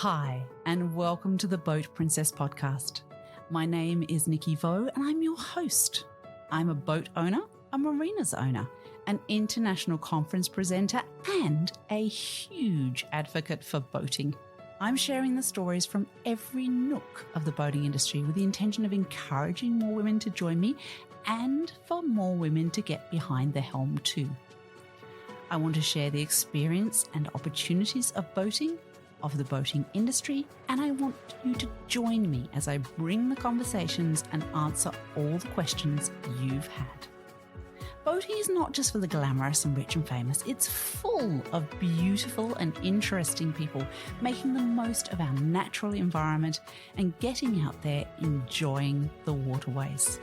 Hi, and welcome to the Boat Princess podcast. My name is Nikki Vo, and I'm your host. I'm a boat owner, a marinas owner, an international conference presenter, and a huge advocate for boating. I'm sharing the stories from every nook of the boating industry with the intention of encouraging more women to join me and for more women to get behind the helm too. I want to share the experience and opportunities of boating, of the boating industry, and I want you to join me as I bring the conversations and answer all the questions you've had. Boating is not just for the glamorous and rich and famous. It's full of beautiful and interesting people making the most of our natural environment and getting out there enjoying the waterways.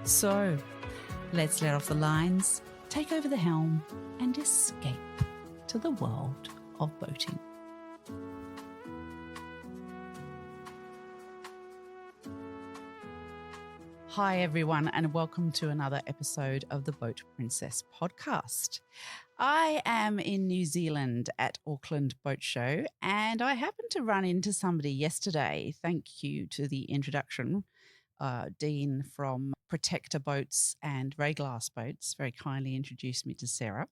So let's let off the lines, take over the helm, and escape to the world of boating. Hi everyone, and welcome to another episode of the Boat Princess podcast. I am in New Zealand at Auckland Boat Show, and I happened to run into somebody yesterday. Thank you to the introduction. Dean from Protector Boats and Ray Glass Boats very kindly introduced me to Sarah.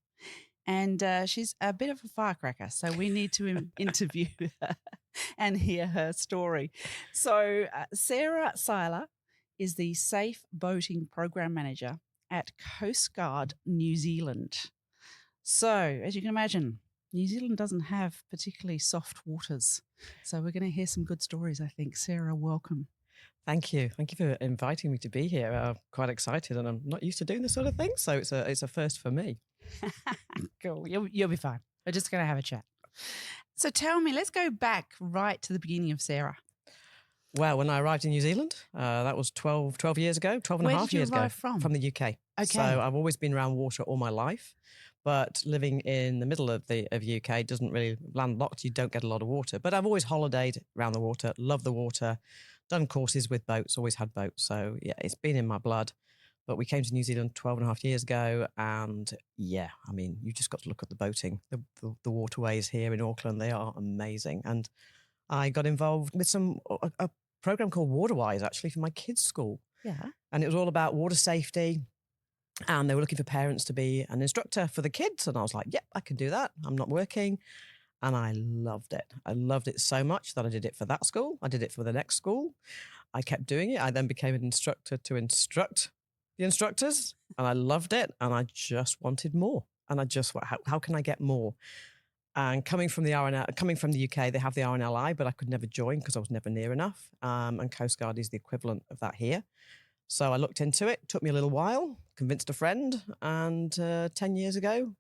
And she's a bit of a firecracker, so we need to interview her and hear her story. So Sarah Psaila is the Safe Boating Program Manager at Coastguard New Zealand. So, as you can imagine, New Zealand doesn't have particularly soft waters. So we're going to hear some good stories, I think. Sarah, welcome. Thank you. Thank you for inviting me to be here. I'm quite excited, and I'm not used to doing this sort of thing, so it's a first for me. Cool. You'll be fine. We're just going to have a chat. So tell me, let's go back right to the beginning of Sarah. Well, when I arrived in New Zealand, that was 12 years ago, 12 and a half years ago. Where did you arrive from? From the UK. Okay. So I've always been around water all my life, but living in the middle of the UK doesn't really landlocked. You don't get a lot of water, but I've always holidayed around the water, love the water, done courses with boats, always had boats. So yeah, it's been in my blood. But we came to New Zealand 12 and a half years ago, and yeah, I mean, you just got to look at the boating, the waterways here in Auckland. They are amazing. And I got involved with a program called Waterwise, actually, for my kids' school. Yeah. And it was all about water safety. And they were looking for parents to be an instructor for the kids. And I was like, yep, I can do that. I'm not working. And I loved it. I loved it so much that I did it for that school. I did it for the next school. I kept doing it. I then became an instructor to instruct the instructors. And I loved it. And I just wanted more. And I just, how can I get more? And coming from the UK, they have the RNLI, but I could never join because I was never near enough. And Coast Guard is the equivalent of that here. So I looked into it. Took me a little while, convinced a friend. And 10 years ago,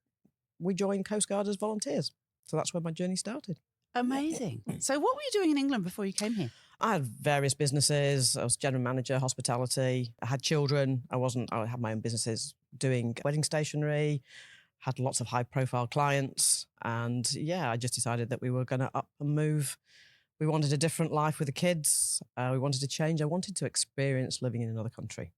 we joined Coast Guard as volunteers. So that's where my journey started. Amazing. So what were you doing in England before you came here? I had various businesses. I was general manager, hospitality. I had children. I had my own businesses doing wedding stationery, had lots of high profile clients. And yeah, I just decided that we were going to up and move. We wanted a different life with the kids. We wanted to change. I wanted to experience living in another country.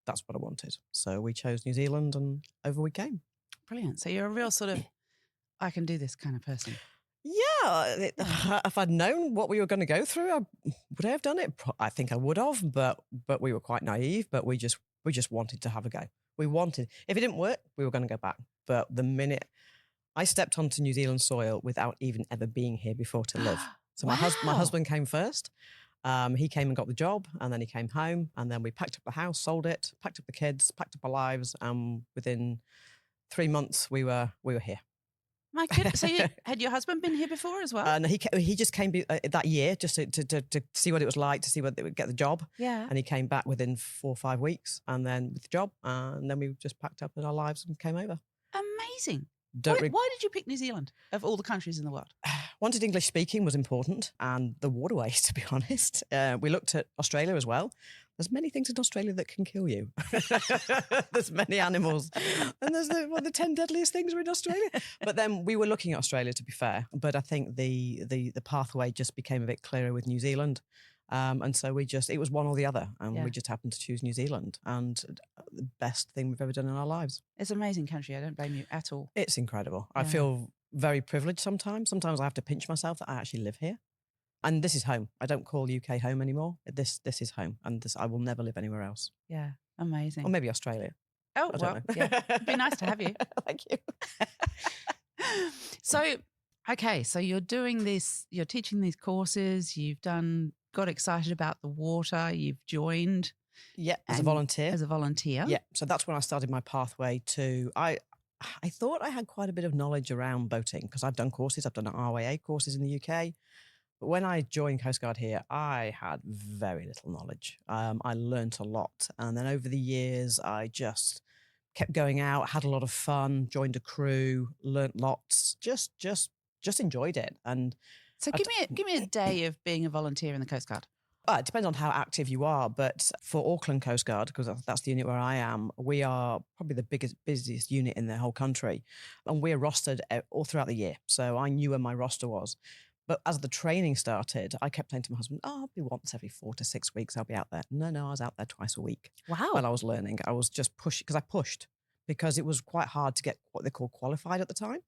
That's what I wanted. So we chose New Zealand, and over we came. Brilliant. So you're a real sort of, I can do this kind of person. Yeah, if I'd known what we were going to go through, would I have done it? I think I would have, but we were quite naive. But we just wanted to have a go. We wanted. If it didn't work, we were going to go back. But the minute I stepped onto New Zealand soil without even ever being here before to live, so Wow. my husband came first. He came and got the job, and then he came home, and then we packed up the house, sold it, packed up the kids, packed up our lives, and within 3 months we were here. My goodness. So had your husband been here before as well? And he just came that year just to see what it was like, to see whether they would get the job. Yeah. And he came back within 4 or 5 weeks, and then with the job, and then we just packed up in our lives and came over. Amazing. Why did you pick New Zealand of all the countries in the world? Wanted English speaking was important, and the waterways, to be honest. We looked at Australia as well. There's many things in Australia that can kill you. There's many animals. And there's the 10 deadliest things are in Australia. But then we were looking at Australia, to be fair. But I think the pathway just became a bit clearer with New Zealand. And so it was one or the other. And we just happened to choose New Zealand. And the best thing we've ever done in our lives. It's an amazing country. I don't blame you at all. It's incredible. I feel very privileged sometimes. Sometimes I have to pinch myself that I actually live here. And this is home. I don't call UK home anymore. This is home. And this, I will never live anywhere else. Yeah, amazing. Or maybe Australia. Oh, I don't well, know. yeah. It'd be nice to have you. Thank you. So, okay, so you're doing this, you're teaching these courses, got excited about the water, you've joined. Yeah, as a volunteer. As a volunteer. Yeah, so that's when I started my pathway to, I thought I had quite a bit of knowledge around boating because I've done courses, I've done RYA courses in the UK. But when I joined Coastguard here, I had very little knowledge. I learnt a lot. And then over the years, I just kept going out, had a lot of fun, joined a crew, learnt lots, just enjoyed it. And so give me a day of being a volunteer in the Coast Guard. It depends on how active you are, but for Auckland Coast Guard, because that's the unit where I am, we are probably the busiest unit in the whole country, and we're rostered all throughout the year. So I knew where my roster was. But as the training started, I kept saying to my husband, I'll be once every 4 to 6 weeks, I'll be out there. No, I was out there twice a week. Wow. While I was learning. I was just pushing, because it was quite hard to get what they call qualified at the time.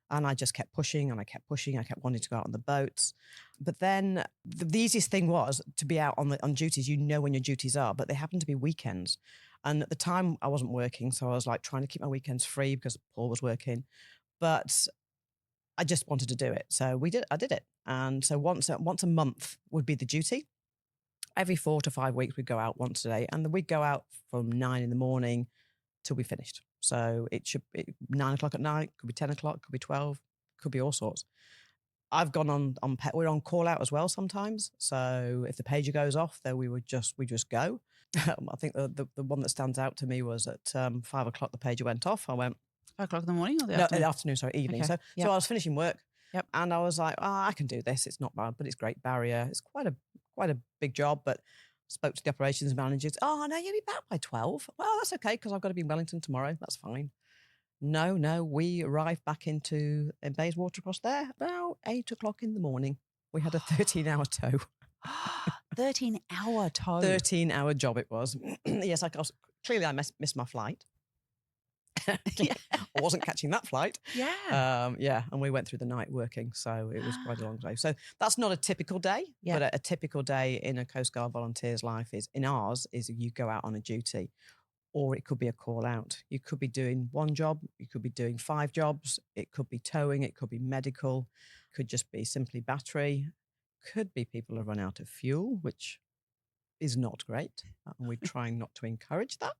And I just kept pushing and I kept pushing. I kept wanting to go out on the boats. But then the easiest thing was to be out on duties. You know when your duties are, but they happened to be weekends. And at the time I wasn't working. So I was like trying to keep my weekends free because Paul was working. But I just wanted to do it. So I did it. And so once a month would be the duty. Every 4 to 5 weeks we'd go out once a day. And we'd go out from 9 in the morning till we finished. So it should be 9 o'clock at night, could be 10 o'clock, could be 12, could be all sorts. I've gone on we're on call out as well sometimes. So if the pager goes off, then we just go. I think the one that stands out to me was at 5 o'clock, the pager went off. I went, 5 o'clock in the morning or the afternoon? No, the afternoon, sorry, evening. Okay. So I was finishing work. Yep. And I was like, I can do this. It's not bad, but it's Great Barrier. It's quite a big job, but spoke to the operations managers. Oh, no, you'll be back by 12. Well, that's okay because I've got to be in Wellington tomorrow. That's fine. No, we arrived back into Bayswater across there about 8 o'clock in the morning. We had a 13-hour tow. 13-hour tow. 13-hour job it was. Yes, clearly I missed my flight. Yeah. I wasn't catching that flight. Yeah. And we went through the night working, so it was quite a long day. So that's not a typical day, but a typical day in a Coast Guard volunteer's life is you go out on a duty, or it could be a call out. You could be doing one job, you could be doing 5 jobs, it could be towing, it could be medical, could just be simply battery, could be people have run out of fuel, which is not great, and we're trying not to encourage that.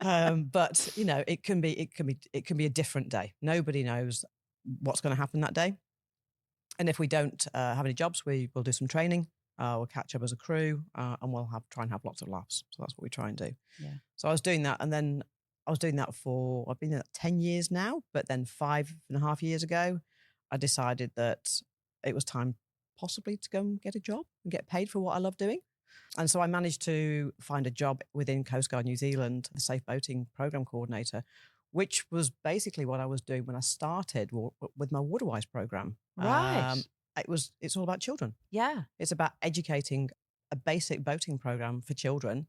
But it can be a different day. Nobody knows what's going to happen that day. And if we don't have any jobs, we will do some training. We'll catch up as a crew, and we'll try and have lots of laughs. So that's what we try and do. Yeah. So I was doing that, and then I was doing that I've been doing that 10 years now. But then 5.5 years ago, I decided that it was time possibly to go and get a job and get paid for what I love doing. And so I managed to find a job within Coast Guard New Zealand, the Safe Boating Programme Coordinator, which was basically what I was doing when I started with my Waterwise programme. Right. It's all about children. Yeah. It's about educating a basic boating programme for children,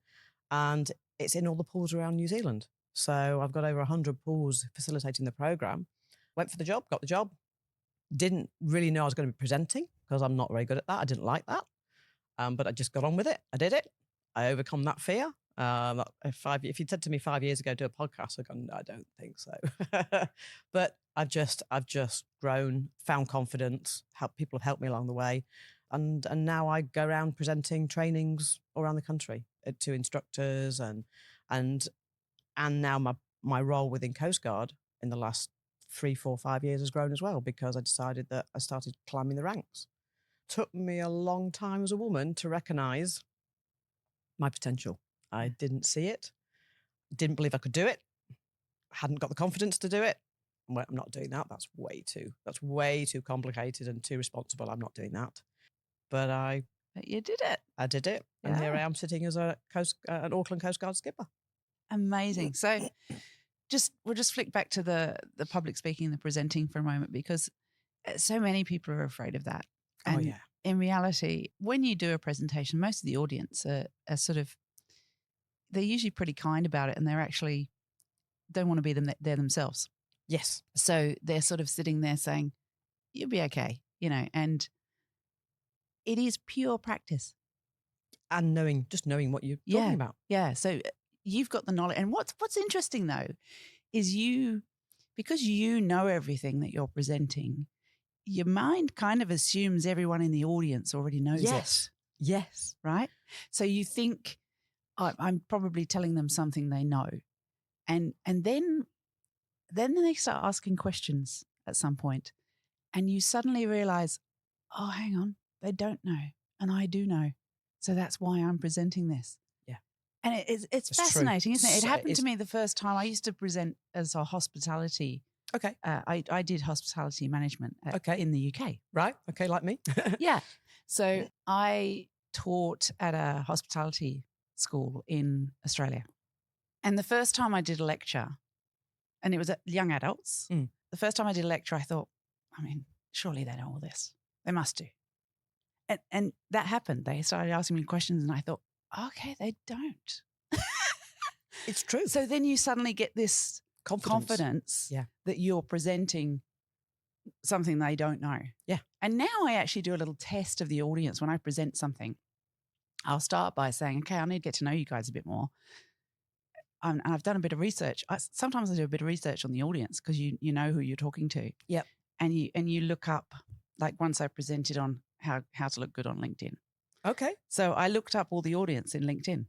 and it's in all the pools around New Zealand. So I've got over 100 pools facilitating the programme. Went for the job, got the job. Didn't really know I was going to be presenting because I'm not very good at that. I didn't like that. But I just got on with it. I did it. I overcome that fear. If you'd said to me 5 years ago, do a podcast, I'd gone, no, I don't think so. But I've just grown, found confidence, people have helped me along the way. And now I go around presenting trainings around the country to instructors and now my role within Coast Guard in the last 3, 4, 5 years has grown as well, because I decided that I started climbing the ranks. Took me a long time as a woman to recognise my potential. I didn't see it, didn't believe I could do it, hadn't got the confidence to do it. Well, I'm not doing that. That's way too complicated and too responsible. I'm not doing that. But you did it. I did it. And here I am sitting as an Auckland Coast Guard skipper. Amazing. So we'll just flick back to the public speaking and the presenting for a moment, because so many people are afraid of that. And in reality, when you do a presentation, most of the audience are they're usually pretty kind about it, and they're actually don't want to be there themselves. Yes. So they're sort of sitting there saying, you'll be okay, and it is pure practice. And knowing what you're talking about. Yeah. So you've got the knowledge. And what's interesting though is because you know everything that you're presenting, your mind kind of assumes everyone in the audience already knows it. Yes. Right? So you think, I'm probably telling them something they know. And then they start asking questions at some point, and you suddenly realize, oh, hang on, they don't know. And I do know. So that's why I'm presenting this. Yeah. And it's fascinating, true. isn't it? It happened to me the first time. I used to present as a hospitality. Okay. I did hospitality management in the UK. Right. Okay, like me. Yeah. So I taught at a hospitality school in Australia. And the first time I did a lecture, and it was at young adults, the first time I did a lecture, I thought, surely they know all this. They must do. And that happened. They started asking me questions and I thought, okay, they don't. It's true. So then you suddenly get this confidence that you're presenting something they don't know. Yeah. And now I actually do a little test of the audience when I present something. I'll start by saying, okay, I need to get to know you guys a bit more. And I've done a bit of research. Sometimes I do a bit of research on the audience because you know who you're talking to. Yep. And you look up, like once I presented on how to look good on LinkedIn. Okay. So I looked up all the audience in LinkedIn,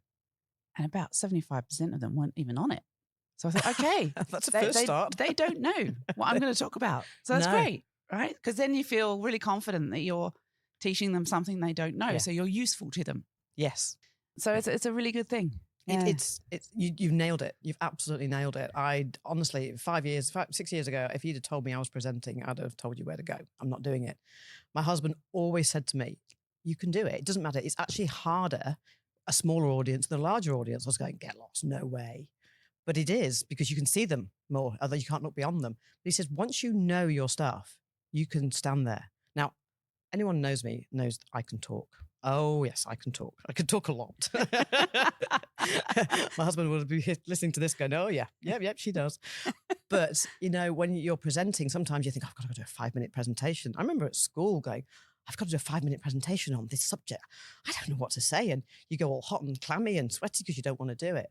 and about 75% of them weren't even on it. So I thought, okay, that's a first start. They don't know what I'm going to talk about. So that's great, right? Because then you feel really confident that you're teaching them something they don't know. Yeah. So you're useful to them. Yes. So it's a really good thing. Yeah. You've nailed it. You've absolutely nailed it. Honestly, 6 years ago, if you'd have told me I was presenting, I'd have told you where to go. I'm not doing it. My husband always said to me, you can do it. It doesn't matter. It's actually harder, a smaller audience than a larger audience. I was going, get lost. No way. But it is, because you can see them more, although you can't look beyond them. But he says, once you know your stuff, you can stand there. Now, anyone who knows me knows I can talk. Oh, yes, I can talk. I can talk a lot. My husband would be listening to this going, oh, yeah, she does. But, when you're presenting, sometimes you think, I've got to do a 5-minute presentation. I remember at school going, I've got to do a 5-minute presentation on this subject. I don't know what to say. And you go all hot and clammy and sweaty because you don't want to do it.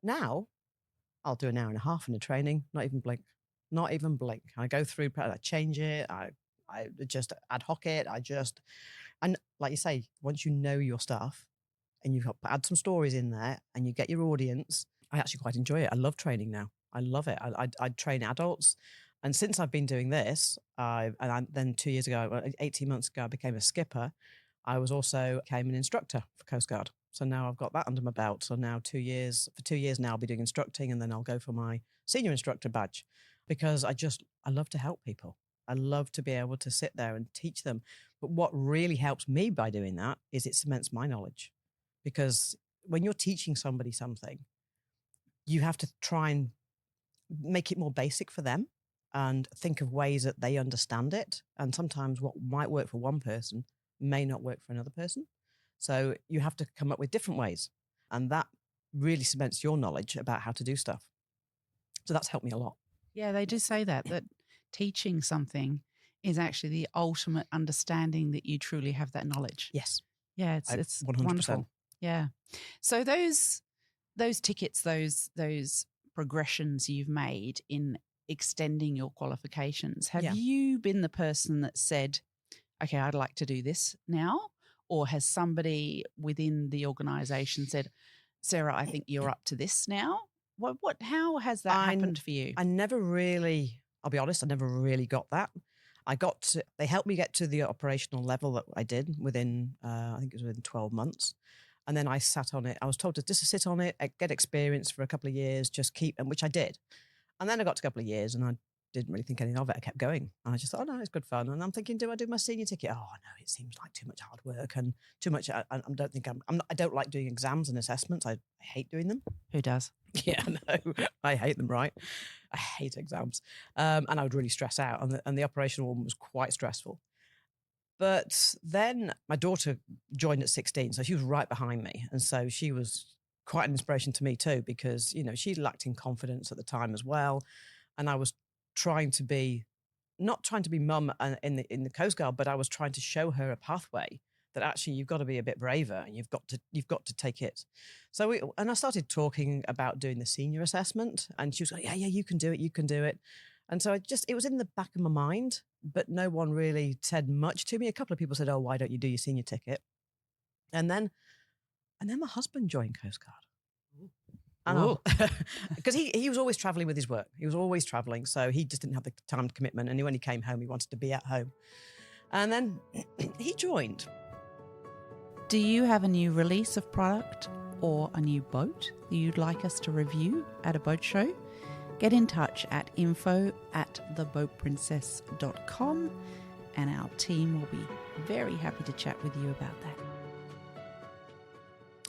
Now, I'll do an hour and a half in a training, not even blink. I go through, I change it, I just ad hoc it, and like you say, once you know your stuff and you've got to add some stories in there and you get your audience, I actually quite enjoy it. I love training now. I love it. I train adults. And since I've been doing this, then 2 years ago, 18 months ago, I became a skipper. I became an instructor for Coastguard. So now I've got that under my belt. So now 2 years now I'll be doing instructing, and then I'll go for my senior instructor badge, because I love to help people. I love to be able to sit there and teach them. But what really helps me by doing that is it cements my knowledge. Because when you're teaching somebody something, you have to try and make it more basic for them and think of ways that they understand it. And sometimes what might work for one person may not work for another person. So you have to come up with different ways. And that really cements your knowledge about how to do stuff. So that's helped me a lot. Yeah, they do say that teaching something is actually the ultimate understanding that you truly have that knowledge. Yes. Yeah, it's 100%. Wonderful. Yeah. So those tickets, those progressions you've made in extending your qualifications, have you been the person that said, okay, I'd like to do this now? Or has somebody within the organisation said, Sarah, I think you're up to this now? How has that happened for you? I'll be honest, I never really got that. They helped me get to the operational level that I did within, I think it was within 12 months. And then I sat on it. I was told to just sit on it, get experience for a couple of years, which I did. And then I got to a couple of years and I didn't really think anything of it. I kept going. And I just thought, oh, no, it's good fun. And I'm thinking, do I do my senior ticket? Oh, no, it seems like too much hard work and too much. I don't like doing exams and assessments. I hate doing them. Who does? Yeah, no, I hate them, right? I hate exams. And I would really stress out. And the operational one was quite stressful. But then my daughter joined at 16. So she was right behind me. And so she was quite an inspiration to me too, because, she lacked in confidence at the time as well. And I was trying to be, not trying to be mum in the Coast Guard, but I was trying to show her a pathway that actually you've got to be a bit braver and you've got to take it. So I started talking about doing the senior assessment, and she was like, yeah, you can do it. And so it was in the back of my mind, but no one really said much to me. A couple of people said, oh, why don't you do your senior ticket? And then my husband joined Coast Guard. Because he was always traveling with his work. He was always traveling. So he just didn't have the time commitment. And when he came home, he wanted to be at home. And then he joined. Do you have a new release of product or a new boat that you'd like us to review at a boat show? Get in touch at info@theboatprincess.com and our team will be very happy to chat with you about that.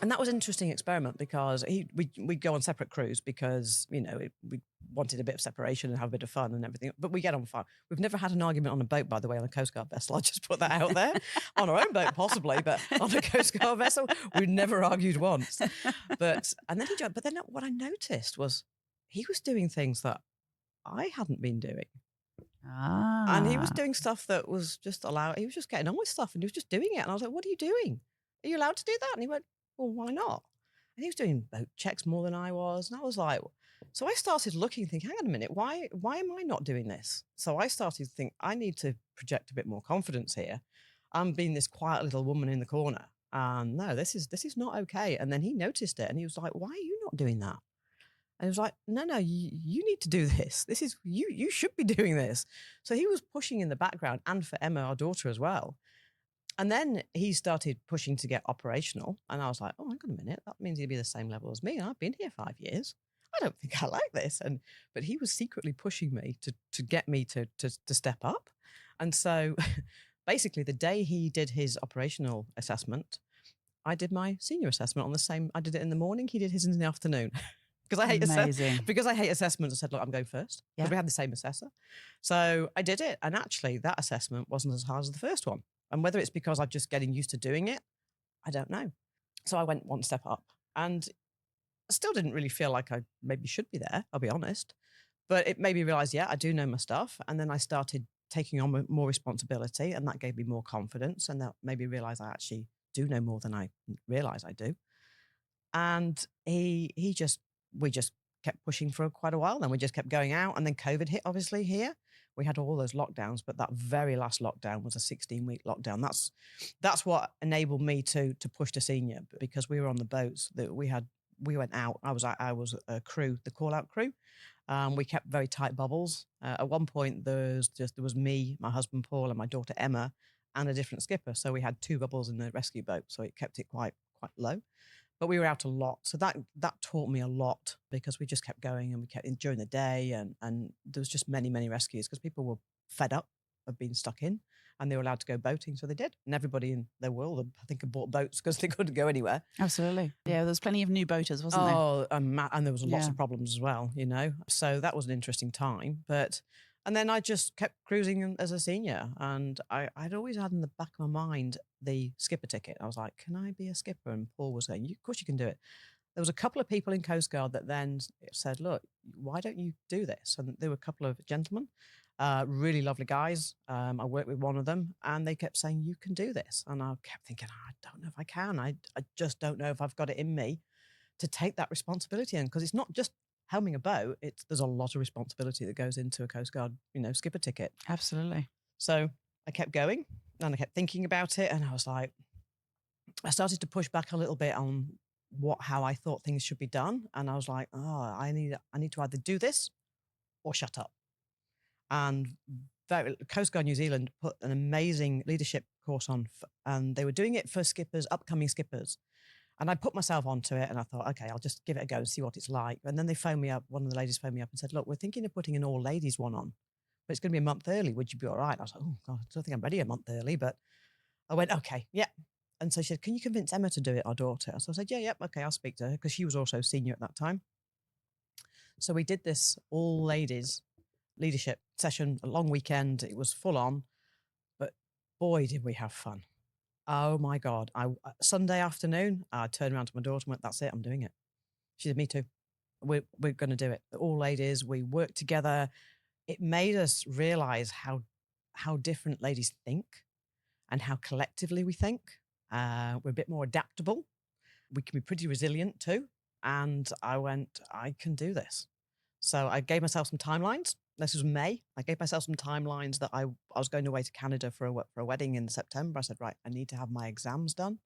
And that was an interesting experiment because we'd go on separate crews because, we wanted a bit of separation and have a bit of fun and everything. But we get on fine. We've never had an argument on a boat, by the way, on a Coast Guard vessel. I'll just put that out there. On our own boat, possibly, but on a Coast Guard vessel, we've never argued once. And then he joined. But then what I noticed was he was doing things that I hadn't been doing. And he was doing stuff that was just allowed. He was just getting on with stuff and he was just doing it. And I was like, what are you doing? Are you allowed to do that? And he went, well, why not? And he was doing boat checks more than I was. And I was like, so I started looking, thinking, hang on a minute, why am I not doing this? So I started to think, I need to project a bit more confidence here. I'm being this quiet little woman in the corner. And no, this is not okay. And then he noticed it and he was like, why are you not doing that? And he was like, no, you need to do this. This is, you should be doing this. So he was pushing in the background, and for Emma, our daughter, as well. And then he started pushing to get operational. And I was like, oh, hang on a minute. That means he'd be the same level as me. And I've been here 5 years. I don't think I like this. But he was secretly pushing me to get me to step up. And so basically the day he did his operational assessment, I did my senior assessment on the same. I did it in the morning. He did his in the afternoon. Because I hate assessments. I said, look, I'm going first. Because we had the same assessor. So I did it. And actually that assessment wasn't as hard as the first one. And whether it's because I'm just getting used to doing it, I don't know. So I went one step up and I still didn't really feel like I maybe should be there, I'll be honest. But it made me realize, yeah, I do know my stuff. And then I started taking on more responsibility and that gave me more confidence. And that made me realize I actually do know more than I realize I do. And we just kept pushing for quite a while. Then we just kept going out. And then COVID hit, obviously, here. We had all those lockdowns, but that very last lockdown was a 16-week lockdown. That's what enabled me to push to senior, because we were on the boats that we went out. I was a crew, the call-out crew. We kept very tight bubbles. At one point, there was me, my husband Paul, and my daughter Emma, and a different skipper. So we had 2 bubbles in the rescue boat. So it kept it quite low. But we were out a lot. So that taught me a lot because we just kept going and we kept during the day and there was just many, many rescues because people were fed up of being stuck in and they were allowed to go boating. So they did. And everybody in their world, I think, had bought boats because they couldn't go anywhere. Absolutely. Yeah, there was plenty of new boaters, wasn't there? Oh, and there was lots of problems as well, So that was an interesting time. And then I just kept cruising as a senior. And I'd always had in the back of my mind the skipper ticket. I was like, can I be a skipper? And Paul was saying, of course you can do it. There was a couple of people in Coast Guard that then said, look, why don't you do this? And there were a couple of gentlemen, really lovely guys. I worked with one of them and they kept saying, you can do this. And I kept thinking, I don't know if I can. I just don't know if I've got it in me to take that responsibility in, because it's not just helming a boat, there's a lot of responsibility that goes into a Coast Guard, skipper ticket. Absolutely. So I kept going and I kept thinking about it. And I was like, I started to push back a little bit on how I thought things should be done. And I was like, I need to either do this or shut up. And Coast Guard New Zealand put an amazing leadership course on, and they were doing it for skippers, upcoming skippers. And I put myself onto it and I thought, okay, I'll just give it a go and see what it's like. And then they phoned me up. One of the ladies phoned me up and said, look, we're thinking of putting an all ladies one on, but it's going to be a month early. Would you be all right? And I was like, oh God, I don't think I'm ready a month early, but I went, okay, yeah. And so she said, can you convince Emma to do it, our daughter? So I said, yeah, okay, I'll speak to her, because she was also senior at that time. So we did this all ladies leadership session, a long weekend. It was full on, but boy, did we have fun. Oh my God. Sunday afternoon, I turned around to my daughter and went, that's it, I'm doing it. She said, me too. We're going to do it. All ladies, we worked together. it made us realize how different ladies think and how collectively we think. We're a bit more adaptable. We can be pretty resilient too. And I went, I can do this. So I gave myself some timelines. This was May. I gave myself some timelines that I was going away to Canada for a wedding in September. I said, right, I need to have my exams done.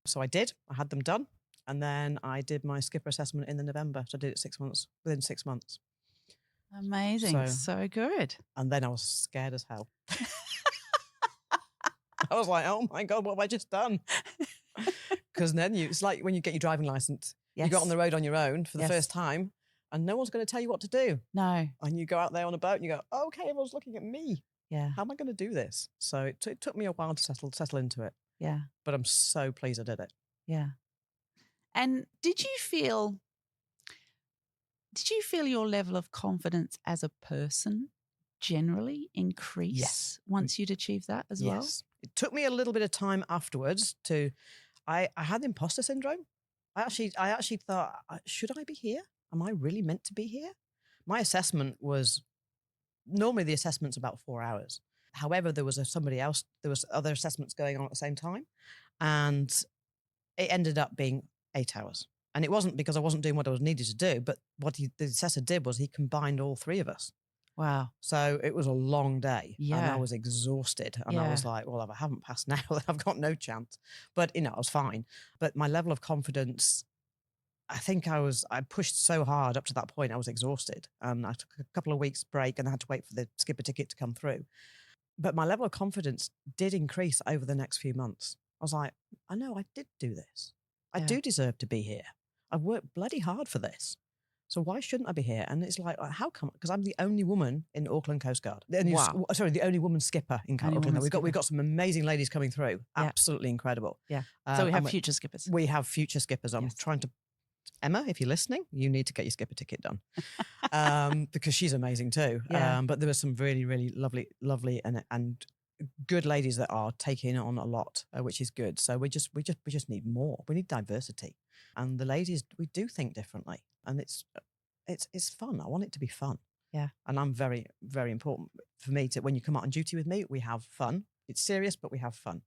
So I did. I had them done. And then I did my skipper assessment in the November. So I did it within 6 months. Amazing. So good. And then I was scared as hell. I was like, oh my God, what have I just done? Because then it's like when you get your driving license, you go on the road on your own for the first time and no one's going to tell you what to do. No. And you go out there on a boat and you go, oh, okay, everyone's looking at me. Yeah. How am I going to do this? So it took me a while to settle into it. Yeah. But I'm so pleased I did it. Yeah. And did you feel your level of confidence as a person generally increase once you'd achieved that as well? Yes. It took me a little bit of time afterwards I had imposter syndrome. I actually thought, should I be here? Am I really meant to be here? My assessment was, normally the assessment's about 4 hours. However, there was other assessments going on at the same time. And it ended up being 8 hours. And it wasn't because I wasn't doing what I was needed to do, but what the assessor did was he combined all three of us. Wow. So it was a long day and Yeah. I was exhausted and I was like, well, if I haven't passed now, then I've got no chance. But, I was fine. But my level of confidence, I think I pushed so hard up to that point, I was exhausted. And I took a couple of weeks break and I had to wait for the skipper ticket to come through. But my level of confidence did increase over the next few months. I was like, I know I did do this. I do deserve to be here. I've worked bloody hard for this. So why shouldn't I be here? And it's like, how come? Because I'm the only woman in Auckland Coastguard. Wow. Sorry, the only woman skipper in Auckland. We've got some amazing ladies coming through. Yeah. Absolutely incredible. Yeah. So we have future skippers. We have future skippers. I'm trying to, Emma, if you're listening, you need to get your skipper ticket done because she's amazing too. Yeah. But there were some really, really lovely and good ladies that are taking on a lot, which is good. So we just need more. We need diversity, and the ladies, we do think differently, and it's fun. I want it to be fun. Yeah. And I'm very, very important for me when you come out on duty with me, we have fun. It's serious, but we have fun.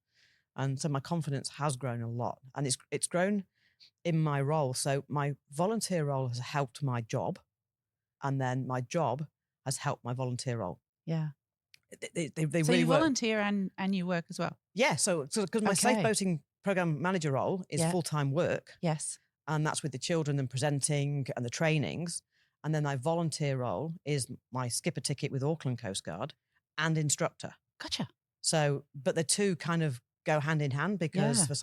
And so my confidence has grown a lot, and it's grown in my role. So my volunteer role has helped my job, and then my job has helped my volunteer role. Yeah. They so really you work. volunteer and you work as well? Yeah. So because my safe boating program manager role is full-time work. Yes. And that's with the children and presenting and the trainings. And then my volunteer role is my skipper ticket with Auckland Coastguard and instructor. Gotcha. So, but the two kind of go hand in hand because for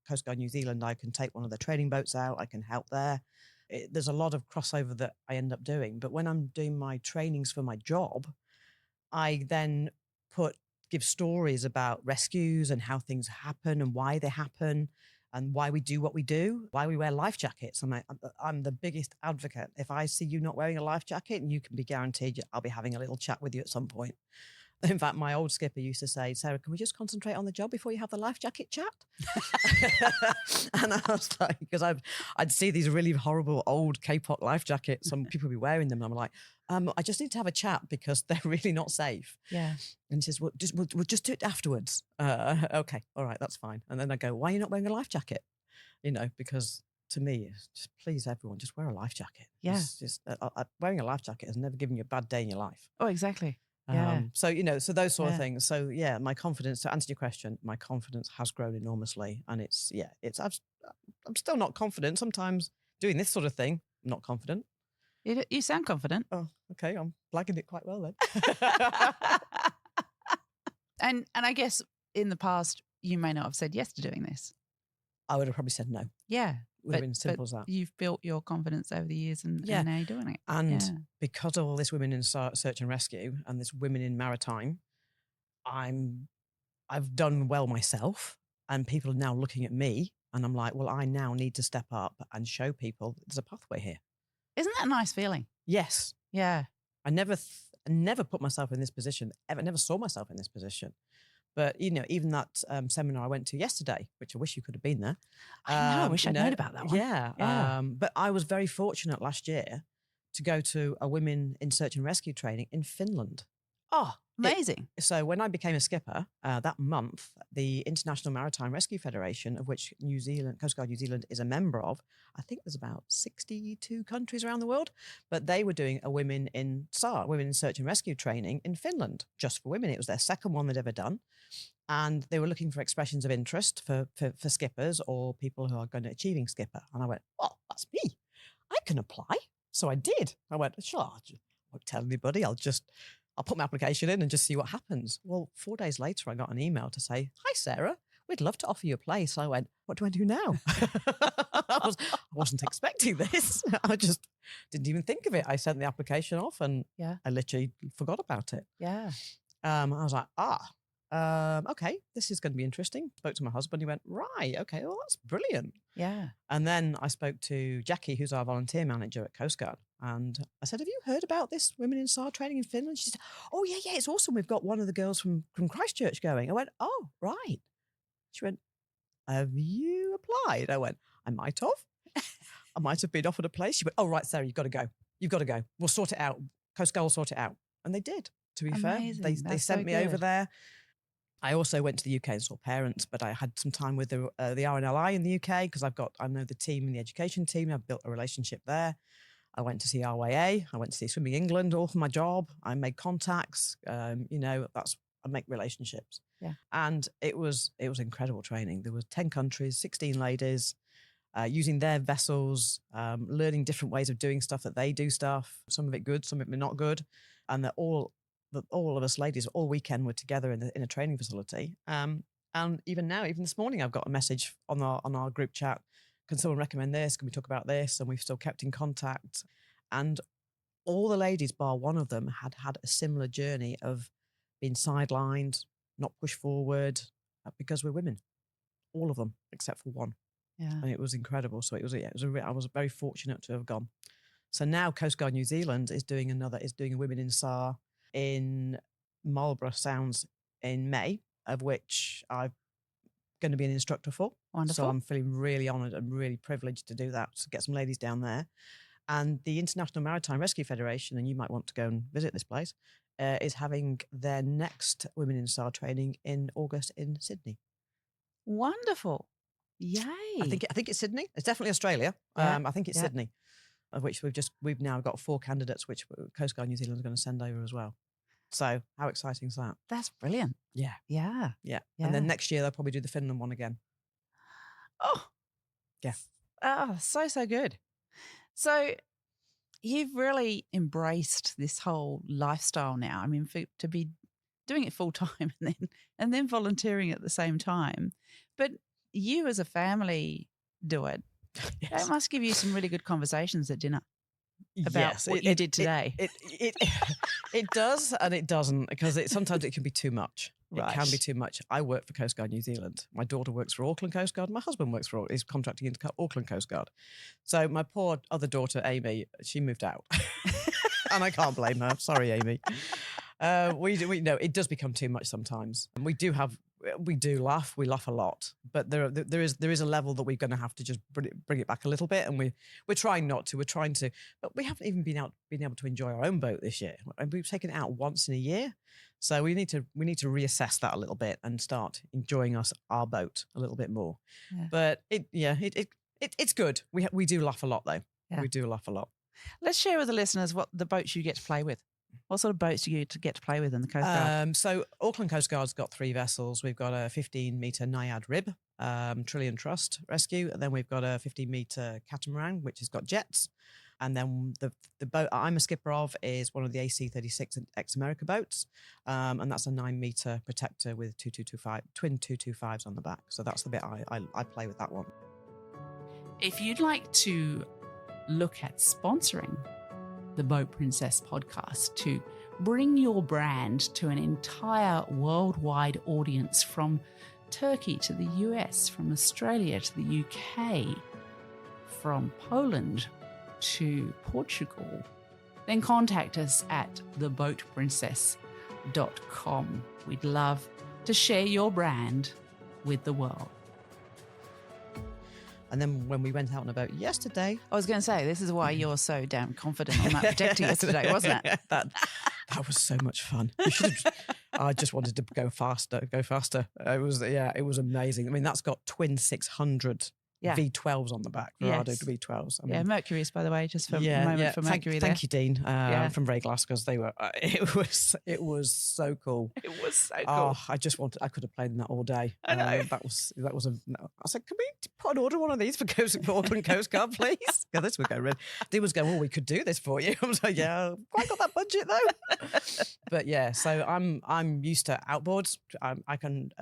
Coastguard New Zealand, I can take one of the training boats out. I can help there. There's a lot of crossover that I end up doing. But when I'm doing my trainings for my job, I then give stories about rescues and how things happen and why they happen and why we do what we do, why we wear life jackets. I'm the biggest advocate. If I see you not wearing a life jacket, you can be guaranteed I'll be having a little chat with you at some point. In fact, my old skipper used to say, Sarah, can we just concentrate on the job before you have the life jacket chat? And I was like, because I'd see these really horrible old K-pop life jackets. Some people be wearing them. And I'm like, I just need to have a chat because they're really not safe. Yeah. And he says, we'll just do it afterwards. Okay, all right, that's fine. And then I go, why are you not wearing a life jacket? Because to me, just please everyone, just wear a life jacket. Yeah. Wearing a life jacket has never given you a bad day in your life. Oh, exactly. Yeah. So those sort of things. So yeah, my confidence, to answer your question, my confidence has grown enormously. And I'm still not confident. Sometimes doing this sort of thing, I'm not confident. You sound confident. Oh, okay. I'm blagging it quite well then. And I guess in the past, you may not have said yes to doing this. I would have probably said no. Yeah. Would have been simple as that. You've built your confidence over the years and now you're doing it. And because of all this women in search and rescue and this women in maritime, I've done well myself and people are now looking at me and I'm like, well, I now need to step up and show people there's a pathway here. Isn't that a nice feeling? Yes. Yeah. I never put myself in this position, ever, never saw myself in this position. But, even that seminar I went to yesterday, which I wish you could have been there. I know, I wish I'd known about that one. Yeah. But I was very fortunate last year to go to a women in search and rescue training in Finland. Oh, amazing. So when I became a skipper that month, the International Maritime Rescue Federation, of which New Zealand, Coastguard New Zealand is a member of, I think there's about 62 countries around the world, but they were doing a women in SAR, women in search and rescue training in Finland, just for women. It was their second one they'd ever done. And they were looking for expressions of interest for skippers or people who are going to achieving skipper. And I went, oh, that's me. I can apply. So I did. I went, sure, I won't tell anybody. I'll put my application in and just see what happens. Well, 4 days later, I got an email to say, hi, Sarah, we'd love to offer you a place. I went, what do I do now? I wasn't expecting this. I just didn't even think of it. I sent the application off and I literally forgot about it. Yeah. I was like, okay, this is going to be interesting. Spoke to my husband. He went, right, okay, well, that's brilliant. Yeah. And then I spoke to Jackie, who's our volunteer manager at Coastguard. And I said, have you heard about this Women in SAR training in Finland? She said, oh, yeah, it's awesome. We've got one of the girls from Christchurch going. I went, oh, right. She went, have you applied? I went, I might have. I might have been offered a place. She went, oh, right, Sarah, you've got to go. You've got to go. We'll sort it out. Coastguard will sort it out. And they did, to be fair. They sent me over there. I also went to the UK and saw parents, but I had some time with the RNLI in the UK because I know the team in the education team. I've built a relationship there. I went to see RYA. I went to see Swimming England, all for my job. I made contacts. I make relationships. Yeah. And it was incredible training. There were 10 countries, 16 ladies, using their vessels, learning different ways of doing stuff that they do stuff. Some of it good, some of it not good, and that all of us ladies all weekend were together in a training facility. And even now, even this morning, I've got a message on our group chat. Can someone recommend this? Can we talk about this? And we've still kept in contact. And all the ladies, bar one of them, had a similar journey of being sidelined, not pushed forward, because we're women. All of them, except for one. Yeah. And it was incredible. So I was very fortunate to have gone. So now Coastguard New Zealand is doing a Women in SAR in Marlborough Sounds in May, of which I'm going to be an instructor for. Wonderful. So I'm feeling really honoured and really privileged to do that, to get some ladies down there. And the International Maritime Rescue Federation, and you might want to go and visit this place, is having their next Women in SAR training in August in Sydney. Wonderful. Yay. I think it's Sydney. It's definitely Australia. Yeah. I think it's Sydney, of which we've now got 4 candidates, which Coastguard New Zealand is going to send over as well. So how exciting is that? That's brilliant. Yeah. Yeah. Yeah. And then next year they'll probably do the Finland one again. Oh. Yeah. Oh, so good. So you've really embraced this whole lifestyle now. I mean, to be doing it full time and then volunteering at the same time. But you as a family do it. Yes. It must give you some really good conversations at dinner about what you did today. It does and it doesn't, because sometimes it can be too much. Right. It can be too much. I work for Coastguard New Zealand. My daughter works for Auckland Coastguard. My husband is contracting into Auckland Coastguard. So my poor other daughter, Amy, she moved out. And I can't blame her. Sorry, Amy. We know it does become too much sometimes. And we do laugh. We laugh a lot, but there is a level that we're going to have to just bring it back a little bit, and we're trying not to. We're trying to, but we haven't even been able to enjoy our own boat this year. And we've taken it out once in a year, so we need to reassess that a little bit and start enjoying our boat a little bit more. Yeah. But it's good. We do laugh a lot though. Yeah. We do laugh a lot. Let's share with the listeners what the boats you get to play with. What sort of boats do you get to play with in the Coast Guard? So Auckland Coast Guard's got 3 vessels. We've got a 15-metre Naiad Rib, Trillion Trust Rescue, and then we've got a 15-metre Catamaran, which has got jets. And then the boat I'm a skipper of is one of the AC-36 ex-America boats, and that's a 9-metre Protector with twin 225s on the back. So that's the bit I play with that one. If you'd like to look at sponsoring the Boat Princess podcast to bring your brand to an entire worldwide audience, from Turkey to the US, from Australia to the UK, from Poland to Portugal, then contact us at theboatprincess.com. We'd love to share your brand with the world. And then when we went out on a boat yesterday, I was going to say, this is why you're so damn confident on that protector yesterday, wasn't it? that was so much fun. I just wanted to go faster. It was amazing. I mean, that's got twin 600 V12s on the back, Verado V12s. I mean, Mercury's, by the way, just for a moment for Mercury. Thank you, Dean, from Ray Glass, because they were. It was so cool. It was so cool. Oh, I could have played in that all day. I know. That was I said, can we put an order one of these for Auckland Coast Guard, please? Yeah, this would go really. Dean was going, well, we could do this for you. I was like, yeah, quite got that budget though. But yeah, so I'm used to outboards. I can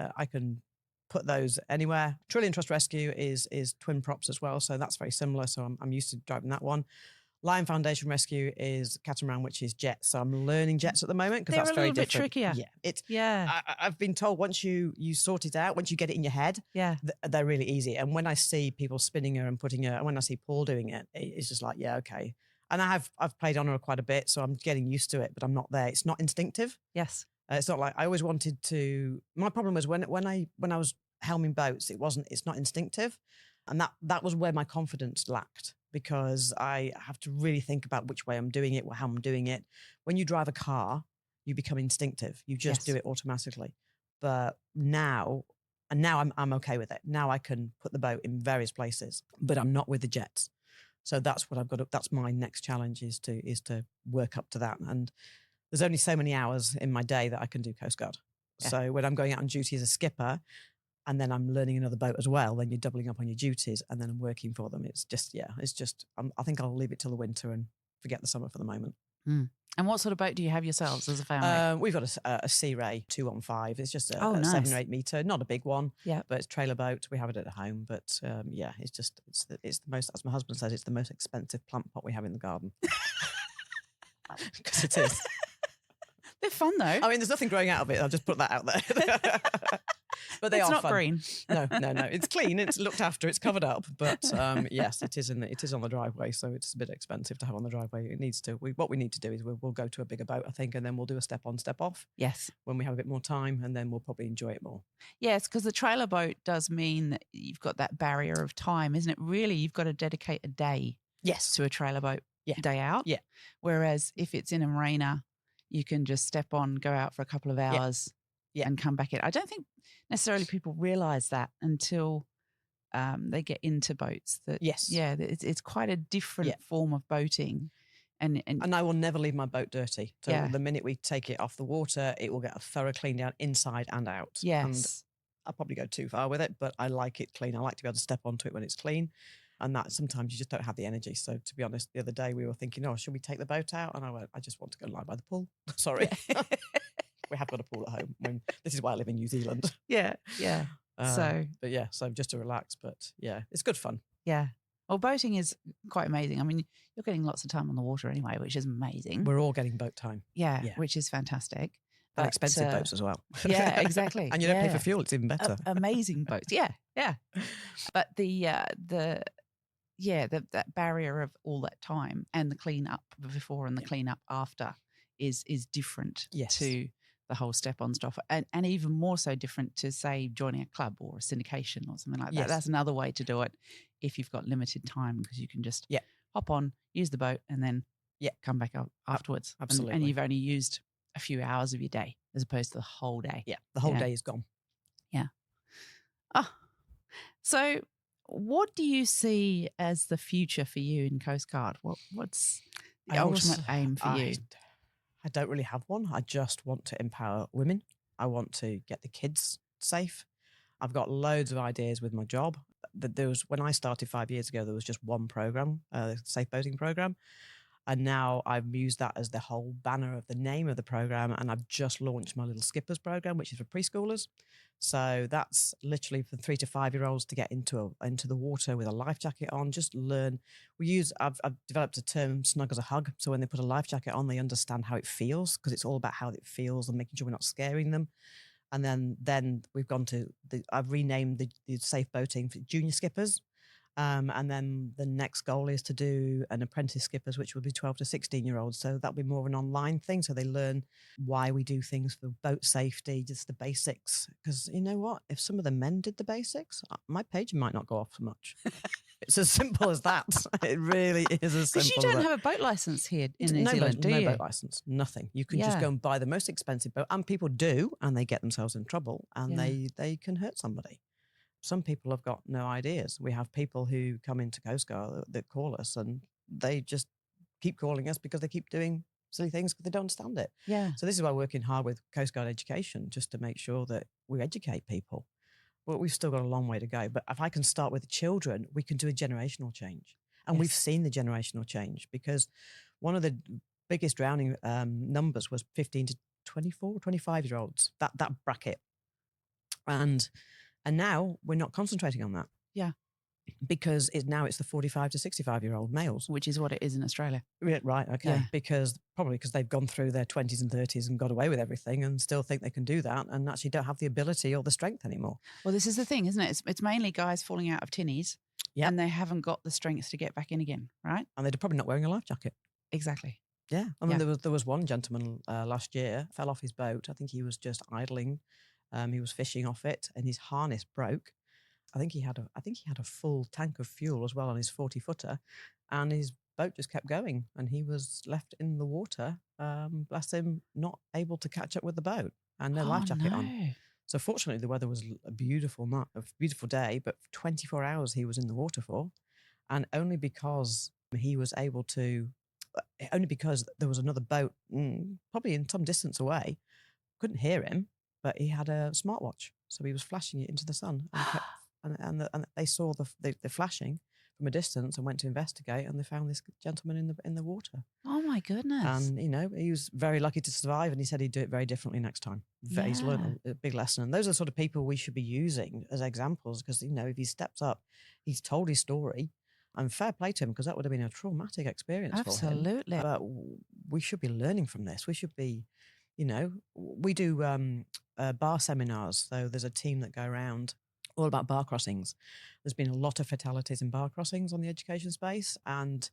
put those anywhere. Trillion Trust Rescue is twin props as well, so that's very similar. So I'm used to driving that one. Lion Foundation Rescue is catamaran, which is jets. So I'm learning jets at the moment because that's very different. They're a little bit trickier. Yeah, I've been told once you sort it out, once you get it in your head, they're really easy. And when I see people spinning her and putting her, and when I see Paul doing it, it's just like, yeah, okay. And I've played on her quite a bit, so I'm getting used to it, but I'm not there. It's not instinctive. Yes. It's not like I always wanted to. My problem was when I was helming boats, it's not instinctive, and that was where my confidence lacked, because I have to really think about which way I'm doing it, how I'm doing it. When you drive a car, you become instinctive. You just do it automatically. But now I'm okay with it. Now I can put the boat in various places, but I'm not with the jets. So that's what I've got. That's my next challenge is to work up to that. And there's only so many hours in my day that I can do Coast Guard. Yeah. So when I'm going out on duty as a skipper, and then I'm learning another boat as well, then you're doubling up on your duties, and then I'm working for them. It's just, I think I'll leave it till the winter and forget the summer for the moment. Mm. And what sort of boat do you have yourselves as a family? We've got a Sea Ray 215. It's just a nice. 7 or 8 meter, not a big one, but it's a trailer boat. We have it at home, but it's the most, as my husband says, it's the most expensive plant pot we have in the garden. Because it is. They're fun though. I mean, there's nothing growing out of it. I'll just put that out there. But they it's are not fun. Green. No. It's clean. It's looked after. It's covered up. But yes, it is on the driveway. So it's a bit expensive to have on the driveway. It needs to. What we need to do is we'll go to a bigger boat, I think, and then we'll do a step on, step off. Yes. When we have a bit more time, and then we'll probably enjoy it more. Yes, because the trailer boat does mean that you've got that barrier of time, isn't it? Really, you've got to dedicate a day. Yes. To a trailer boat. Day out. Yeah. Whereas if it's in a marina, you can just step on, go out for a couple of hours. Yeah. And come back in. I don't think necessarily people realise that until they get into boats. That it's quite a different form of boating, and I will never leave my boat dirty. So the minute we take it off the water, it will get a thorough clean down inside and out. Yes, and I'll probably go too far with it, but I like it clean. I like to be able to step onto it when it's clean. And that sometimes you just don't have the energy. So to be honest, the other day we were thinking, oh, should we take the boat out? And I went, I just want to go lie by the pool. Sorry. We have got a pool at home. This is why I live in New Zealand. Yeah. So just to relax. But yeah, it's good fun. Yeah. Well, boating is quite amazing. I mean, you're getting lots of time on the water anyway, which is amazing. We're all getting boat time. Yeah. Which is fantastic. And expensive boats as well. Yeah, exactly. And you don't pay for fuel. It's even better. Amazing boats. Yeah. But that barrier of all that time and the clean up before and the clean up after is different to the whole step on stuff, and even more so different to, say, joining a club or a syndication or something like that. That's another way to do it if you've got limited time, because you can just hop on, use the boat, and then come back up afterwards. Absolutely. And you've only used a few hours of your day as opposed to the whole day. Yeah, the whole day is gone. Yeah. So what do you see as the future for you in Coast Guard? What's the ultimate aim for you? I don't really have one. I just want to empower women. I want to get the kids safe. I've got loads of ideas with my job. When I started 5 years ago, there was just one program, the safe boating program. And now I've used that as the whole banner of the name of the program. And I've just launched my little skippers program, which is for preschoolers. So that's literally for 3 to 5 year olds to get into the water with a life jacket on, just learn. I've developed a term, snug as a hug. So when they put a life jacket on, they understand how it feels, because it's all about how it feels and making sure we're not scaring them. And then we've gone to I've renamed the safe boating for junior skippers. And then the next goal is to do an apprentice skippers, which will be 12 to 16-year-olds. So that'll be more of an online thing. So they learn why we do things for boat safety, just the basics. Because you know what? If some of the men did the basics, my page might not go off so much. It's as simple as that. It really is as simple as that. Because you don't have a boat license here in New Zealand, do you? No boat license, nothing. You can just go and buy the most expensive boat. And people do, and they get themselves in trouble, and they can hurt somebody. Some people have got no ideas. We have people who come into Coastguard that call us, and they just keep calling us because they keep doing silly things because they don't understand it. Yeah. So this is why we're working hard with Coastguard education, just to make sure that we educate people. Well, we've still got a long way to go. But if I can start with the children, we can do a generational change. And we've seen the generational change, because one of the biggest drowning numbers was 15 to 24, 25-year-olds, that bracket. And now we're not concentrating on that. Yeah. Because it's the 45 to 65-year-old males. Which is what it is in Australia. Right, okay. Yeah. Because they've gone through their 20s and 30s and got away with everything and still think they can do that and actually don't have the ability or the strength anymore. Well, this is the thing, isn't it? It's mainly guys falling out of tinnies and they haven't got the strength to get back in again, right? And they're probably not wearing a life jacket. Exactly. Yeah. I mean, there was one gentleman last year, fell off his boat. I think he was just idling. He was fishing off it and his harness broke. I think he had a full tank of fuel as well on his 40-footer, and his boat just kept going, and he was left in the water. Bless him, not able to catch up with the boat and no life jacket on. So fortunately, the weather was a beautiful day, but for 24 hours he was in the water for, and only because there was another boat, probably in some distance away, couldn't hear him, but he had a smartwatch, so he was flashing it into the sun and kept. And they saw the flashing from a distance and went to investigate, and they found this gentleman in the water. Oh my goodness! And he was very lucky to survive, and he said he'd do it very differently next time. He's learned a big lesson, and those are the sort of people we should be using as examples, because if he steps up, he's told his story, and fair play to him, because that would have been a traumatic experience for him. Absolutely. But we should be learning from this. We should be, we do bar seminars. So there's a team that go around all about bar crossings. There's been a lot of fatalities in bar crossings on the education space, and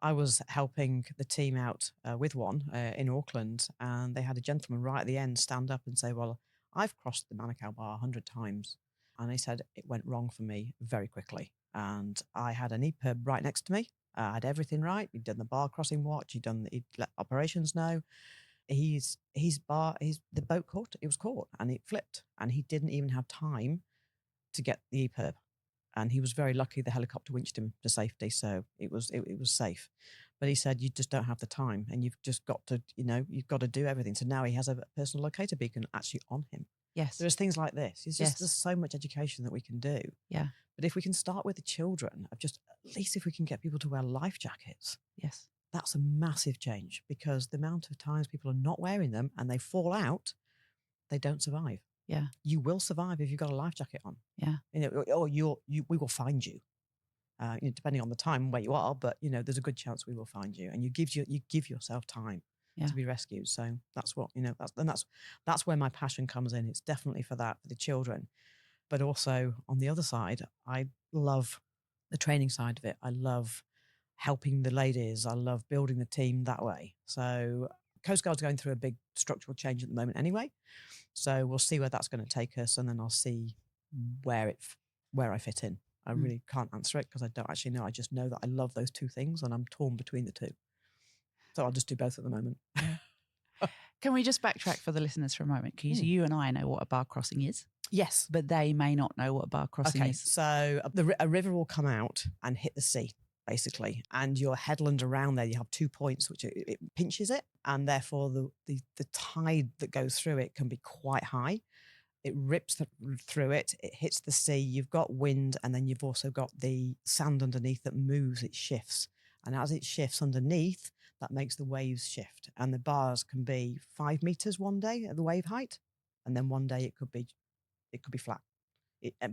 I was helping the team out with one in Auckland, and they had a gentleman right at the end stand up and say, well, I've crossed the Manukau bar 100 times. And he said, it went wrong for me very quickly. And I had an EPIRB right next to me. I had everything right. He'd done the bar crossing watch. He'd let operations know. The boat caught. It was caught and it flipped, and he didn't even have time to get the EPIRB, and he was very lucky the helicopter winched him to safety, so it was safe. But he said you just don't have the time, and you've just got to do everything. So now he has a personal locator beacon actually on him. Yes, there's things like this. It's just there's so much education that we can do. Yeah, but if we can start with the children, at least if we can get people to wear life jackets, yes, that's a massive change, because the amount of times people are not wearing them and they fall out, they don't survive. Yeah, you will survive if you've got a life jacket on. Yeah, or we will find you, depending on the time where you are. But there's a good chance we will find you, and you give yourself time to be rescued. So that's what that's where my passion comes in. It's definitely for the children, but also on the other side, I love the training side of it. I love helping the ladies. I love building the team that way. So Coast Guard's going through a big structural change at the moment anyway. So we'll see where that's going to take us, and then I'll see where I fit in. I really can't answer it because I don't actually know. I just know that I love those two things, and I'm torn between the two. So I'll just do both at the moment. Can we just backtrack for the listeners for a moment? Because you and I know what a bar crossing is. Yes. But they may not know what a bar crossing is. So a river will come out and hit the sea, basically, and your headland around there, you have 2 points which it pinches it, and therefore the tide that goes through it can be quite high. It rips through it, it hits the sea, you've got wind, and then you've also got the sand underneath that moves, it shifts, and as it shifts underneath, that makes the waves shift, and the bars can be 5 meters one day at the wave height, and then one day it could be flat.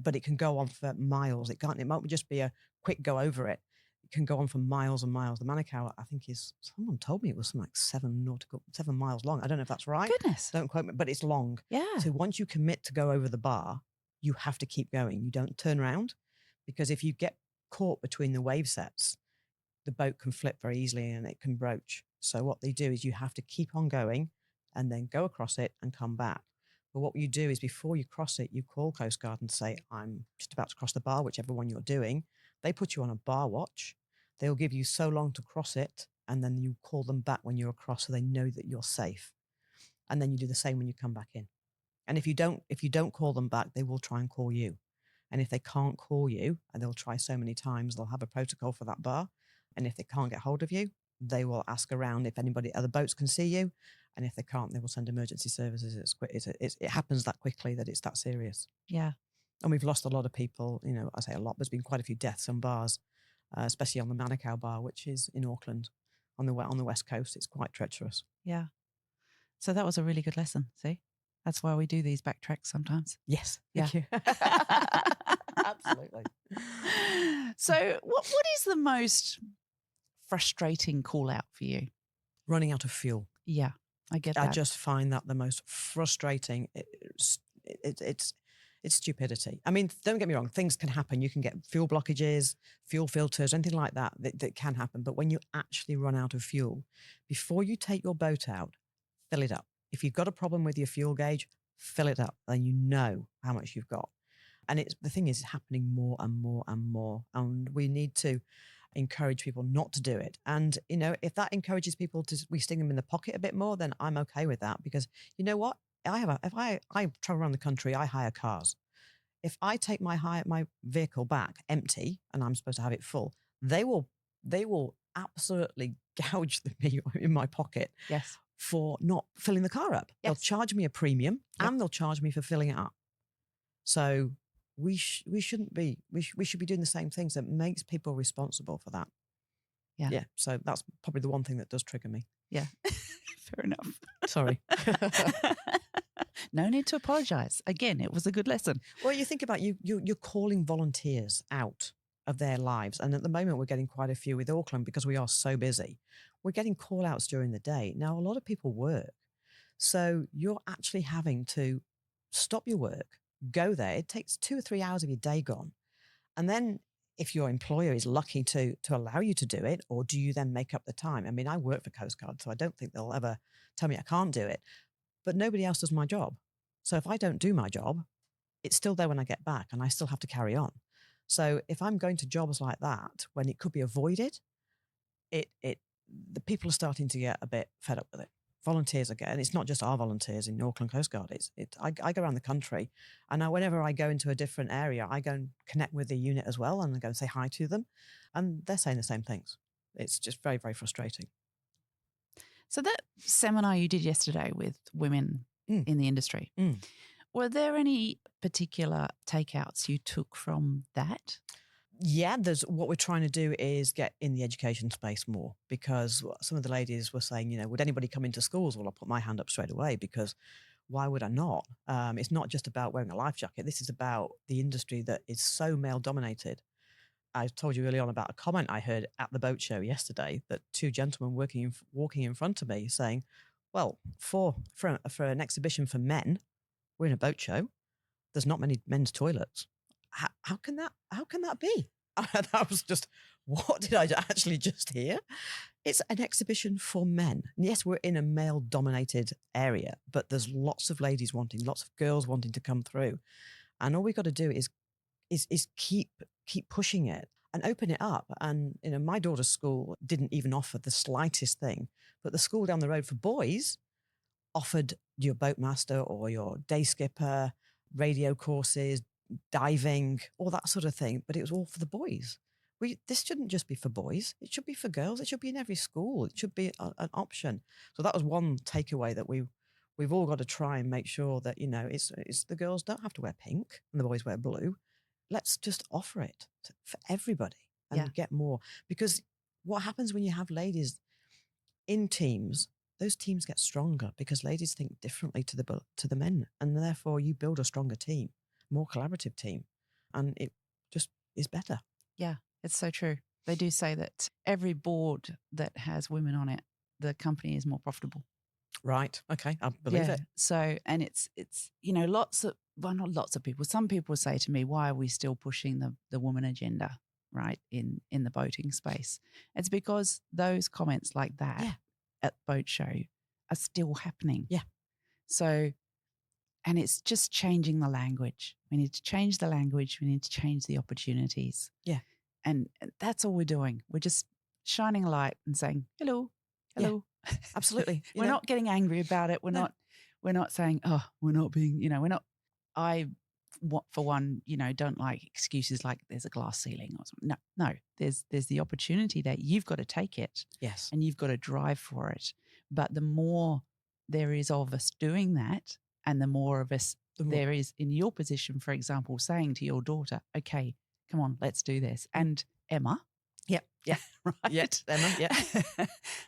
But it can go on for miles. It might just be a quick go over it. Can go on for miles and miles. The Manukau, I think, someone told me it was something like 7 miles long. I don't know if that's right. Goodness. Don't quote me, but it's long. Yeah. So once you commit to go over the bar, you have to keep going. You don't turn around, because if you get caught between the wave sets, the boat can flip very easily and it can broach. So what they do is you have to keep on going and then go across it and come back. But what you do is before you cross it, you call Coast Guard and say, I'm just about to cross the bar, whichever one you're doing. They put you on a bar watch. They'll give you so long to cross it, and then you call them back when you're across so they know that you're safe. And then you do the same when you come back in. And if you don't call them back, they will try and call you. And if they can't call you, and they'll try so many times, they'll have a protocol for that bar. And if they can't get hold of you, they will ask around if other boats can see you. And if they can't, they will send emergency services. It happens that quickly that it's that serious. Yeah. And we've lost a lot of people. I say a lot. There's been quite a few deaths on bars, especially on the Manukau bar, which is in Auckland on the west coast. It's quite treacherous. Yeah. So that was a really good lesson. See, that's why we do these backtracks sometimes. Yes. Yeah. Thank you. Absolutely. So what is the most frustrating call out for you? Running out of fuel. Yeah, I get that. I just find that the most frustrating. It's stupidity. I mean, don't get me wrong. Things can happen. You can get fuel blockages, fuel filters, anything like that can happen. But when you actually run out of fuel, before you take your boat out, fill it up. If you've got a problem with your fuel gauge, fill it up. Then you know how much you've got. And the thing is, it's happening more and more and more. And we need to encourage people not to do it. And, if that encourages people we sting them in the pocket a bit more, then I'm okay with that. Because you know what? If I travel around the country, I hire cars. If I take my vehicle back empty and I'm supposed to have it full, they will absolutely gouge me in my pocket. Yes. For not filling the car up. Yes. They'll charge me a premium and they'll charge me for filling it up. So we shouldn't be. We should be doing the same things that makes people responsible for that. Yeah. Yeah. So that's probably the one thing that does trigger me. Yeah. Fair enough. Sorry. No need to apologise. Again, it was a good lesson. Well, you think about you're calling volunteers out of their lives. And at the moment, we're getting quite a few with Auckland because we are so busy. We're getting call outs during the day. Now, a lot of people work. So you're actually having to stop your work, go there. It takes 2 or 3 hours of your day gone. And then if your employer is lucky to allow you to do it, or do you then make up the time? I mean, I work for Coast Guard, so I don't think they'll ever tell me I can't do it. But nobody else does my job. So if I don't do my job, it's still there when I get back and I still have to carry on. So if I'm going to jobs like that, when it could be avoided, the people are starting to get a bit fed up with it. Volunteers are getting, it's not just our volunteers in Auckland Coast Guard. I go around the country, and whenever I go into a different area, I go and connect with the unit as well, and I go and say hi to them, and they're saying the same things. It's just very, very frustrating. So that seminar you did yesterday with women in the industry, were there any particular takeouts you took from that? Yeah, what we're trying to do is get in the education space more, because some of the ladies were saying, would anybody come into schools? Well, I'll put my hand up straight away, because why would I not? It's not just about wearing a life jacket. This is about the industry that is so male dominated. I told you early on about a comment I heard at the boat show yesterday that 2 gentlemen walking in front of me saying, well, for an exhibition for men, we're in a boat show. There's not many men's toilets. How can that be? That was just, what did I actually just hear? It's an exhibition for men. And yes, we're in a male-dominated area, but there's lots of ladies lots of girls wanting to come through. And all we got to do is keep pushing it and open it up. And, my daughter's school didn't even offer the slightest thing, but the school down the road for boys offered your boatmaster or your day skipper, radio courses, diving, all that sort of thing, but it was all for the boys. This shouldn't just be for boys. It should be for girls. It should be in every school. It should be an option. So that was one takeaway, that we've all got to try and make sure that, it's the girls don't have to wear pink and the boys wear blue. Let's just offer it for everybody and get more. Because what happens when you have ladies in teams, those teams get stronger because ladies think differently to the men, and therefore you build a stronger team, more collaborative team, and it just is better. Yeah, it's so true. They do say that every board that has women on it, the company is more profitable. Right. Okay. I believe it. So, and it's not lots of people. Some people say to me, why are we still pushing the woman agenda? right, in the boating space. It's because those comments like that at boat show are still happening. Yeah. So, and it's just changing the language. We need to change the language. We need to change the opportunities. Yeah. And that's all we're doing. We're just shining a light and saying, hello. Absolutely. We're not getting angry about it. We're not saying, oh, we're not being, we're not, for one, don't like excuses like there's a glass ceiling or something. No, there's the opportunity that you've got to take it. Yes. And you've got to drive for it. But the more there is of us doing that, and the more of us there is in your position, for example, saying to your daughter, okay, come on, let's do this. And Emma. Yep. Yeah. Right. Yep. Emma. Yeah.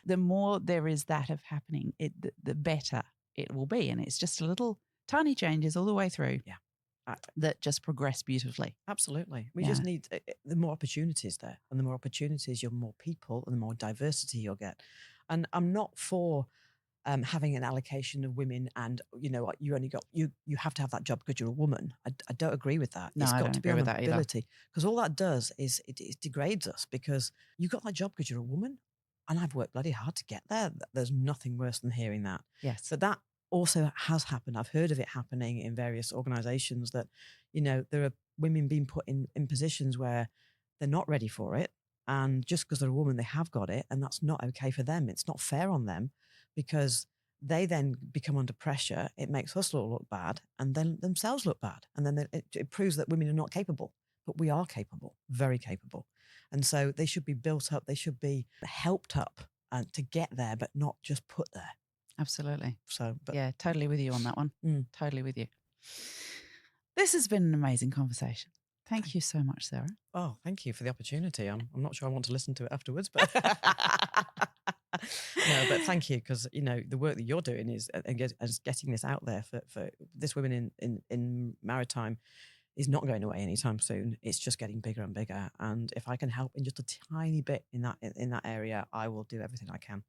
The more there is that of happening, the better it will be. And it's just a little tiny changes all the way through. Yeah. That just progress beautifully. Absolutely. We just need the more opportunities there, and the more opportunities, you'll more people, and the more diversity you'll get. And I'm not for having an allocation of women, and you only got you have to have that job because you're a woman. I don't agree with that. No, it's I got don't to be agree on with that either. ability, because all that does is it degrades us, because you got that job because you're a woman, and I've worked bloody hard to get there. There's nothing worse than hearing that. Yes. So that also has happened. I've heard of it happening in various organisations, that there are women being put in positions where they're not ready for it, and just because they're a woman, they have got it, and that's not okay for them. It's not fair on them, because they then become under pressure. It makes us look bad, and then themselves look bad, and then it proves that women are not capable. But we are capable, very capable, and so they should be built up. They should be helped up to get there, but not just put there. Absolutely. So, yeah, totally with you on that one. Totally with you. This has been an amazing conversation. Thank you so much, Sarah. Oh, thank you for the opportunity. I'm not sure I want to listen to it afterwards, but no, but thank you, because the work that you're doing is getting this out there for this women in maritime is not going away anytime soon. It's just getting bigger and bigger, and if I can help in just a tiny bit in that area, I will do everything I can.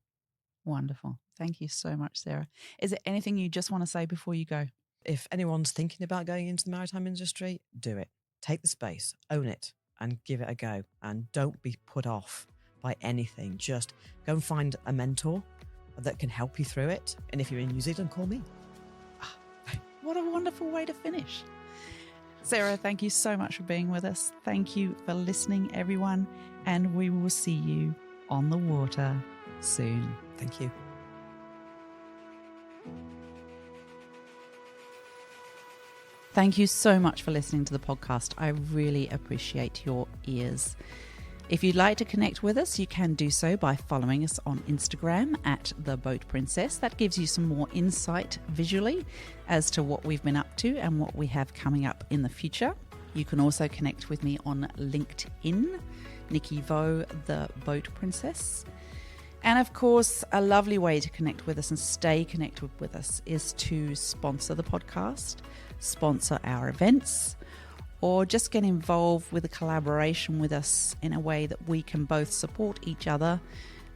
Wonderful. Thank you so much, Sarah. Is there anything you just want to say before you go? If anyone's thinking about going into the maritime industry, do it. Take the space, own it, and give it a go. And don't be put off by anything. Just go and find a mentor that can help you through it. And if you're in New Zealand, call me. What a wonderful way to finish. Sarah, thank you so much for being with us. Thank you for listening, everyone. And we will see you on the water soon. Thank you. Thank you so much for listening to the podcast. I really appreciate your ears. If you'd like to connect with us, you can do so by following us on Instagram at The Boat Princess. That gives you some more insight visually as to what we've been up to and what we have coming up in the future. You can also connect with me on LinkedIn, Nikki Vo, The Boat Princess. And of course, a lovely way to connect with us and stay connected with us is to sponsor the podcast, sponsor our events, or just get involved with a collaboration with us in a way that we can both support each other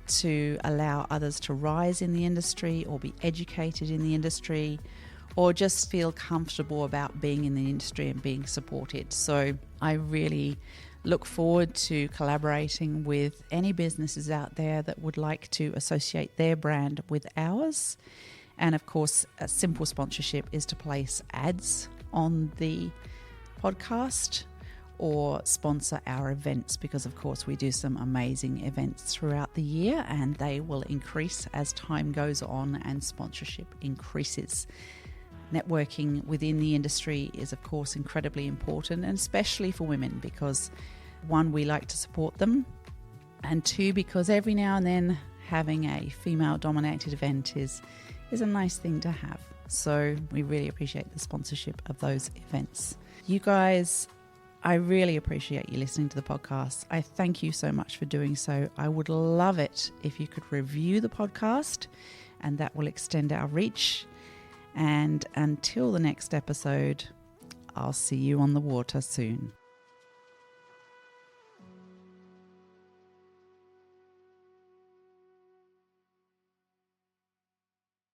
to allow others to rise in the industry or be educated in the industry, or just feel comfortable about being in the industry and being supported. So I really look forward to collaborating with any businesses out there that would like to associate their brand with ours. And of course, a simple sponsorship is to place ads on the podcast or sponsor our events, because of course we do some amazing events throughout the year, and they will increase as time goes on and sponsorship increases. Networking within the industry is of course incredibly important, and especially for women, because one, we like to support them, and two, because every now and then having a female dominated event is a nice thing to have. So we really appreciate the sponsorship of those events. You guys, I really appreciate you listening to the podcast. I thank you so much for doing so. I would love it if you could review the podcast, and that will extend our reach. And until the next episode, I'll see you on the water soon.